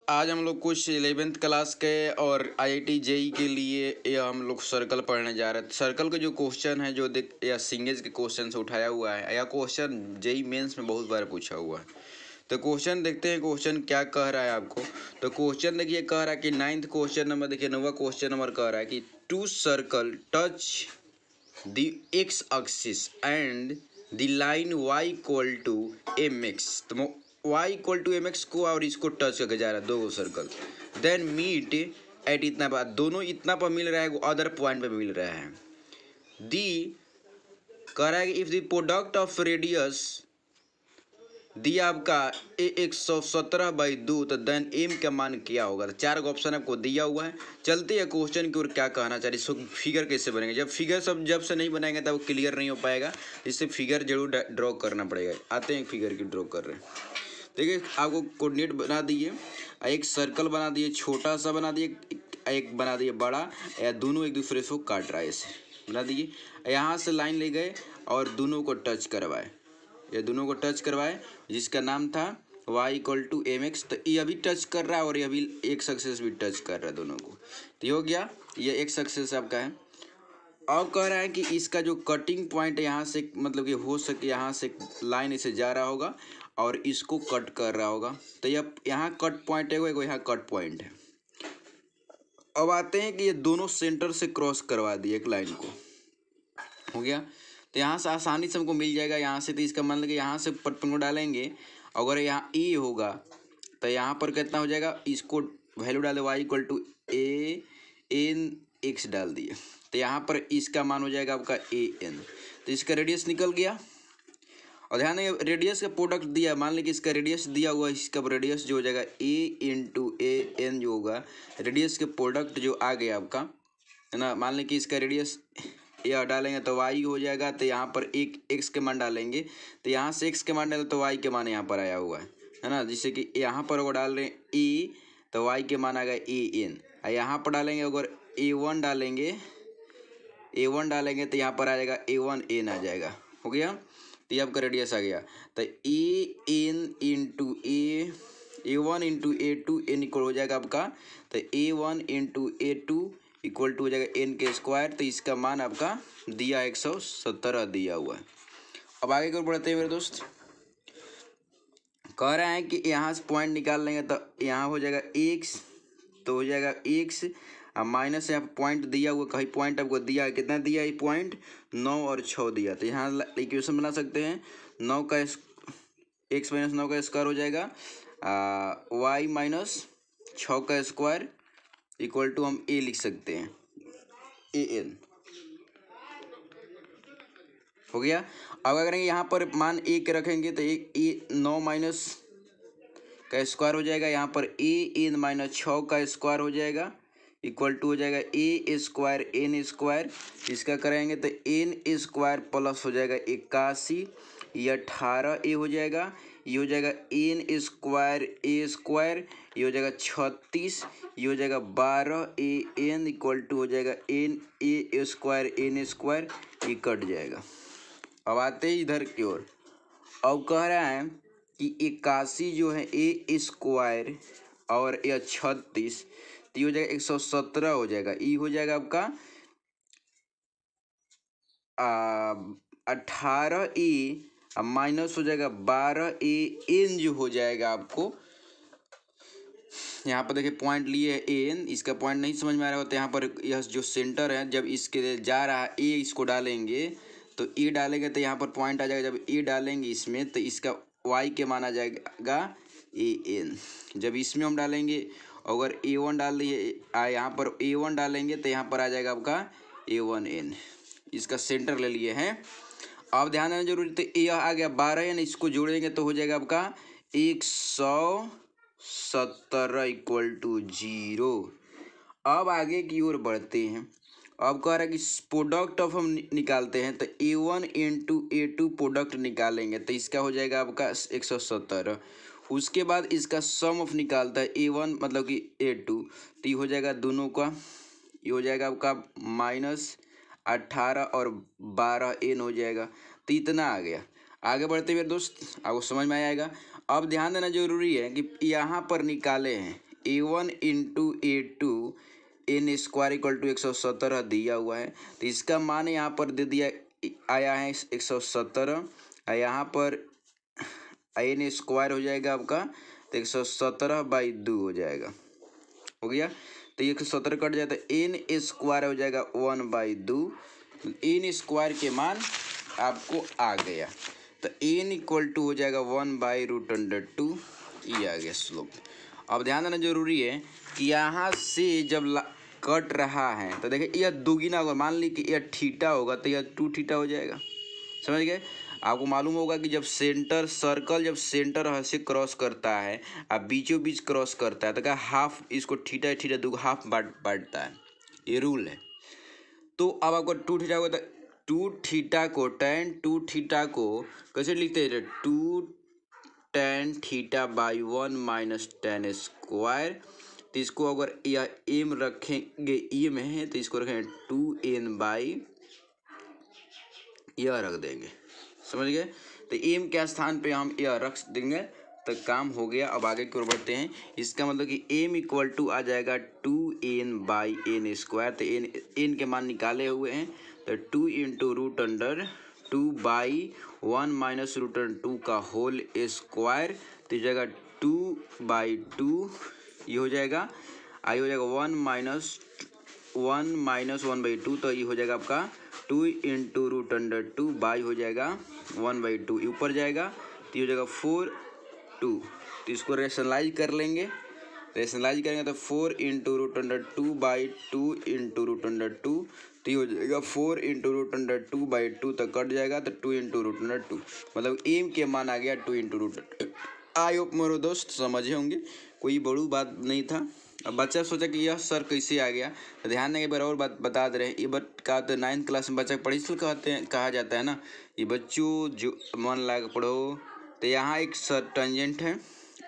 आज हम लोग कुछ 11th क्लास के और आईआईटी जेई के लिए या हम लोग सर्कल पढ़ने जा रहे थे। सर्कल के जो क्वेश्चन है जो देख या सिंगेज के क्वेश्चन से उठाया हुआ है या क्वेश्चन जेई मेंस में बहुत बार पूछा हुआ है। तो क्वेश्चन देखते हैं क्वेश्चन क्या कह रहा है आपको। तो क्वेश्चन देखिए कह रहा है कि 9th क्वेश्चन नंबर देखिए 9वां क्वेश्चन नंबर कह रहा है कि two circle touch the x axis and the line y equal to m x. तो y equal to m x को और इसको टच करके जा रहा है दो सर्कल, देन मीट एट इतना पर, दोनों इतना पर मिल रहा है, अदर पॉइंट पे मिल रहा है। दी कह रहा है कि if the product of radius दिया आपका 117/2 तो देन एम का मान क्या होगा। तो चार ऑप्शन आपको दिया हुआ है। चलते हैं क्वेश्चन की ओर क्या कहना चाह रही है, फिगर कैसे बनेंगे। जब फिगर जब से नहीं बनाएंगे तब क्लियर नहीं हो पाएगा, इससे फिगर जरूर ड्रॉ करना पड़ेगा। आते हैं फिगर की ड्रॉ कर रहे हैं। देखिए आपको कोऑर्डिनेट बना दिए, एक सर्कल बना दिए, छोटा सा बना दिए, एक बना दिए बड़ा, या दोनों एक दूसरे से काट रहा है, ऐसे बना दिए। यहाँ से लाइन ले गए और दोनों को टच करवाए, ये दोनों को टच करवाए जिसका नाम था y equal to m x. तो ये अभी टच कर रहा है और ये अभी एक सक्सेस भी टच कर रहा है दोनों को। तो ये हो गया, ये एक सक्सेस आपका है। अब कह रहा है कि इसका जो कटिंग पॉइंट यहाँ से मतलब कि हो सके यहाँ से लाइन इसे जा रहा होगा और इसको कट कर रहा होगा। तो ये यहाँ कट पॉइंट है, वो यहाँ कट पॉइंट है। अब आते हैं कि ये दोनों सेंटर से क्रॉस करवा दिए एक लाइन को, हो गया। तो यहाँ से आसानी से हमको मिल जाएगा यहाँ से। तो इसका मतलब कि यहाँ से परपेंडिकुलर डालेंगे, अगर यहाँ ए होगा तो यहाँ पर कितना हो जाएगा, इसको वैल्यू डाले y equal to a n x डाल दिए, तो यहाँ पर इसका मान हो जाएगा आपका ए एन। तो इसका रेडियस निकल गया। और ध्यान दें रेडियस का प्रोडक्ट दिया, मान लीजिए इसका रेडियस दिया हुआ, इसका रेडियस जो हो जाएगा ए इंटू ए एन जो होगा, रेडियस के प्रोडक्ट जो आ गया आपका, है ना। मान लीजिए कि इसका रेडियस यह डालेंगे तो y हो जाएगा, तो यहाँ पर एक x के मान डालेंगे, तो यहाँ से x के मान डालें तो y के मान यहाँ पर आया हुआ है ना। जिससे कि यहाँ पर अगर डाल रहे हैं e तो y के मान आ गया ए एन, और यहाँ पर डालेंगे अगर a1 डालेंगे तो यहाँ पर आ जाएगा a1 एन आ जाएगा, हो गया। तो ये आपका रेडियस आ गया। तो A N into A one into A two N equal हो जाएगा आपका, तो a1 into A2 equal to हो जाएगा एन के स्क्वायर। तो इसका मान आपका दिया 117 दिया हुआ है। अब आगे की ओर बढ़ते हैं मेरे दोस्त। कह रहे हैं कि यहाँ से पॉइंट निकाल लेंगे तो यहाँ हो जाएगा x, तो हो जाएगा x माइनस यहाँ पॉइंट दिया हुआ, कहीं पॉइंट आपको दिया है, कितना दिया है पॉइंट 9 और 6 दिया। तो यहाँ इक्वेशन बना सकते हैं, 9 का x माइनस 9 का स्क्वायर हो जाएगा y माइनस 6 का स्क्वायर इक्वल टू हम a लिख सकते हैं ए एन, हो गया। अब अगर यहाँ पर मान a के रखेंगे तो एक ए 9 माइनस का स्क्वायर हो जाएगा, यहाँ पर ए एन माइनस 6 का स्क्वायर हो जाएगा इक्वल टू हो जाएगा ए स्क्वायर एन स्क्वायर। इसका करेंगे तो एन स्क्वायर प्लस हो जाएगा 81, ये 18 ए हो जाएगा, ये हो जाएगा एन स्क्वायर ए स्क्वायर, ये हो जाएगा 36, ये हो जाएगा 12 ए एन इक्वल टू हो जाएगा n a square n square, ये कट जाएगा। अब आते हैं इधर की ओर। अब कह रहा है कि 81 जो है ए स्क्वायर और यह 36, तो ये हो जाएगा 117 हो जाएगा। ई हो जाएगा आपका 18 ए माइनस हो जाएगा 12 ए एन जो हो जाएगा आपको। यहाँ पर देखिए पॉइंट लिए है ए एन, इसका पॉइंट नहीं समझ में आ रहा हो तो यहाँ पर यह जो सेंटर है जब इसके जा रहा है ए, इसको डालेंगे तो ए डालेंगे तो यहाँ पर पॉइंट आ जाएगा। जब ए डालेंगे इसमें तो इसका y के मान आ जाएगा ए एन। जब इसमें हम डालेंगे अगर a1 डाल दिए यहाँ पर a1 डालेंगे तो यहाँ पर आ जाएगा आपका a1 n। इसका सेंटर ले लिए हैं। अब ध्यान देना जरूरी, तो यह आ गया 12 n, इसको जोड़ेंगे तो हो जाएगा आपका 117 इक्वल टू 0। अब आगे की ओर बढ़ते हैं। अब कह रहा है कि प्रोडक्ट ऑफ हम निकालते हैं तो a1 इंटू ए2 प्रोडक्ट निकालेंगे तो इसका हो जाएगा आपका 117। उसके बाद इसका सम ऑफ निकालता है a1 मतलब कि a2, तो ये हो जाएगा दोनों का, ये हो जाएगा आपका -18 और 12 n हो जाएगा। तो इतना आ गया। आगे बढ़ते मेरे दोस्त, आपको समझ में आएगा। अब ध्यान देना जरूरी है कि यहाँ पर निकाले हैं A1 into A2 n square equal to 117 दिया हुआ है। तो इसका मान यहाँ पर दे दिया आया है 117, और यहाँ पर एन स्क्वायर हो जाएगा आपका, तो 117/2 हो जाएगा, हो गया। तो 117 कट जाए तो एन स्क्वायर हो जाएगा 1/2। एन स्क्वायर के मान आपको आ गया, तो एन इक्वल टू हो जाएगा 1/√2। ये आ गया स्लोप। अब ध्यान देना जरूरी है कि यहाँ से जब कट रहा है तो देखिए यह दुगुना होगा। मान ली कि यह थीटा होगा तो यह 2 थीटा हो जाएगा, समझ गए। आपको मालूम होगा कि जब सेंटर सर्कल जब सेंटर से क्रॉस करता है अब बीचों बीच क्रॉस करता है तो क्या हाफ इसको थीटा थीटा दो हाफ बांटता है, ये रूल है। तो अब आपको 2 थीटा होगा तो 2 थीटा को tan 2 थीटा को कैसे लिखते हैं, 2 tan theta by 1 minus tan square. तो इसको अगर यह एम रखेंगे, ई में है तो इसको रखेंगे 2n/, यह रख देंगे, समझ गए। तो एम के स्थान पे हम यह रख देंगे तो काम हो गया। अब आगे की ओर बढ़ते हैं। इसका मतलब कि एम इक्वल टू आ जाएगा 2n/n स्क्वायर। तो एन के मान निकाले हुए हैं, तो 2 इंटू √2/1 माइनस √2 का होल स्क्वायर। तो जाएगा 2/2, ये हो जाएगा, आई हो जाएगा 1 माइनस 1/2। तो ये हो जाएगा आपका 2 इंटू √2 हो जाएगा 1/2, ऊपर जाएगा तो ये हो जाएगा 4/2। तो इसको रेशनलाइज कर लेंगे, रेशनलाइज करेंगे तो 4 इंटू √2/2 इंटू √2, तो ये हो जाएगा 4 इंटू √2/2 तक कट जाएगा, तो 2 इंटू √2 मतलब एम के मान आ गया 2 इंटू √2। आई होप मेरे दोस्त समझे होंगे, कोई बड़ी बात नहीं था। अब बच्चा सोचा कि यह सर कैसे आ गया, तो ध्यान देंगे। एक बार और बात बता दे रहे हैं, ये का तो 9th क्लास में बच्चा पढ़ी कहते हैं, कहा जाता है ना। ये बच्चों जो मन लगा पढ़ो, तो यहाँ एक सर टेंजेंट है,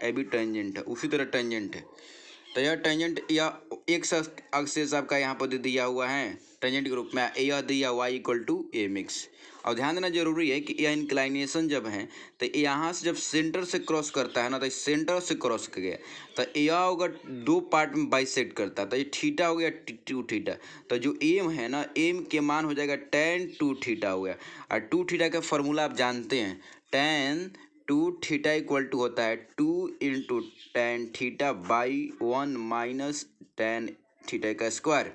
ये भी टेंजेंट है, उसी तरह टेंजेंट है। तो यह टेंजेंट या एक एक्सिस आपका यहाँ पर दिया हुआ है टेंजेंट के रूप में, यह दिया y इक्वल टू mx। और ध्यान देना जरूरी है कि यह इंक्लाइनेशन जब है तो यहाँ से जब सेंटर से क्रॉस करता है ना, तो सेंटर से क्रॉस कर गया तो यह होगा 2 पार्ट में बाइसेक्ट करता है, तो ये थीटा हो गया 2 थीटा। तो जो एम है ना, एम के मान हो जाएगा tan 2 थीटा हो गया। और 2 थीटा का फॉर्मूला आप जानते हैं, tan 2 थीटा इक्वल टू होता है 2 into tan theta by 1 minus tan theta का स्क्वायर,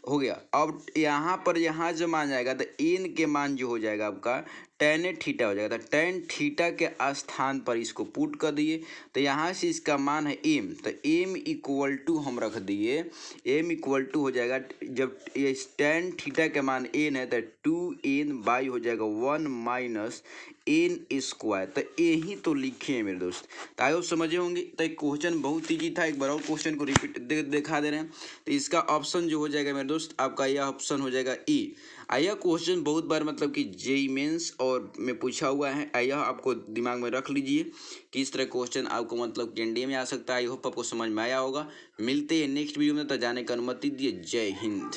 हो गया। अब यहाँ पर यहाँ जो मान जाएगा तो एन के मान जो हो जाएगा आपका tan थीटा हो जाएगा। तो tan थीटा के स्थान पर इसको पुट कर दिए, तो यहाँ से इसका मान है एम, तो एम इक्वल टू हम रख दिए, एम इक्वल टू हो जाएगा, जब ये tan थीटा के मान एन है तो 2n/, हो जाएगा 1 माइनस एन स्क्वायर। तो यही तो लिखे हैं मेरे दोस्त, तो आयो समझे होंगे। तो एक क्वेश्चन बहुत ईजी था, एक बार और क्वेश्चन को रिपीट दिखा दे रहे हैं। तो इसका ऑप्शन जो हो जाएगा मेरे दोस्त, आपका यह ऑप्शन हो जाएगा ई। यह क्वेश्चन बहुत बार मतलब कि जेईई मेंस और में पूछा हुआ है, यह आपको दिमाग में रख लीजिए कि इस तरह क्वेश्चन आपको मतलब कि एनडीए में आ सकता है। आई होप आपको समझ में आया होगा। मिलते हैं नेक्स्ट वीडियो में, तो जाने की अनुमति दिए। जय हिंद।